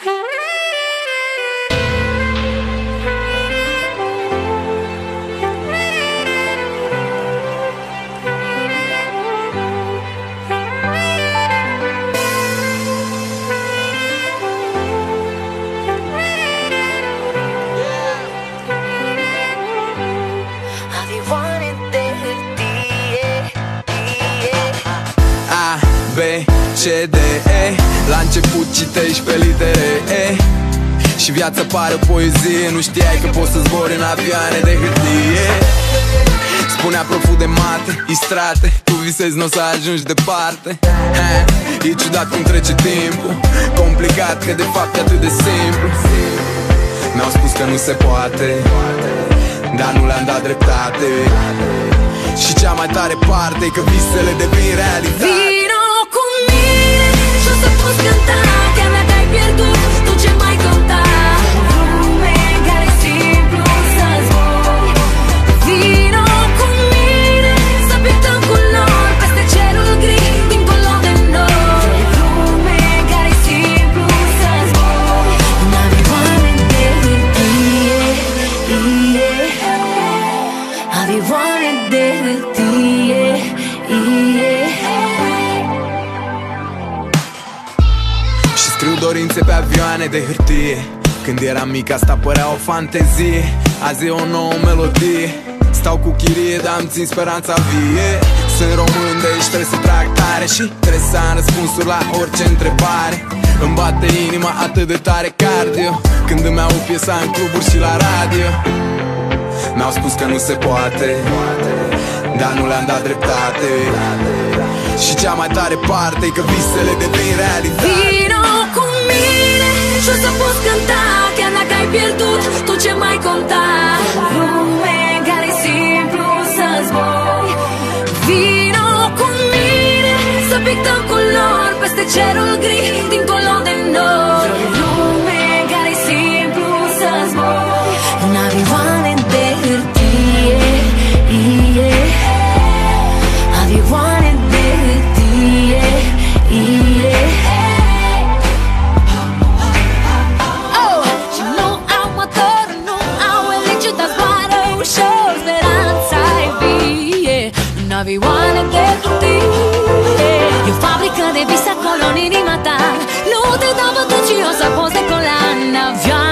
B, C, D, E. La început citești pe litere E și viața pare o poezie. Nu știai că poți să zbori în avioane de hârtie. Spunea proful de mate, istrate, tu visezi n-o să ajungi departe. E ciudat cum trece timpul, complicat că de fapt e atât de simplu. Mi-au spus că nu se poate, dar nu le-am dat dreptate. Și cea mai tare parte e că visele devin realitate. Vino cu mine și o să poți cânta, chiar dacă ai pierdut, tu ce mai conta. Lume în care e simplu să zbori. Vino cu mine să pictăm culori peste cerul gri, dincolo de noi. Lume în care e simplu să zbori. Un avioane de hârtie, avioane de hârtie, și scriu dorințe pe avioane de hârtie. Când eram mic asta părea o fantezie, azi e o nouă melodie. Stau cu chirie, dar îmi țin speranța vie. Sunt român, deci trebuie să trag tare și trebuie să am răspunsuri la orice întrebare. Îmi bate inima atât de tare cardio când îmi aud piesa în cluburi și la radio. Mi-au spus că nu se poate, dar nu le-am dat dreptate. Și cea mai tare parte e că visele devin realitate. Vino cu mine și o să poți cânta, chiar dacă ai pierdut, tu ce mai conta. Lume în care e simplu să zbori. Vino cu mine să pictăm culori peste cerul gri, dincolo de noi. Lume în care e simplu să zbori. Un avioane de hârtie, avioane de hârtie, oh! Și nu au motor, nu au elice, dar zboară ușor, speranța-i vie. Un avioane de hârtie, e o fabrică de vis acolo în inima ta. Nu te dau bătut și o să poți decola în avioane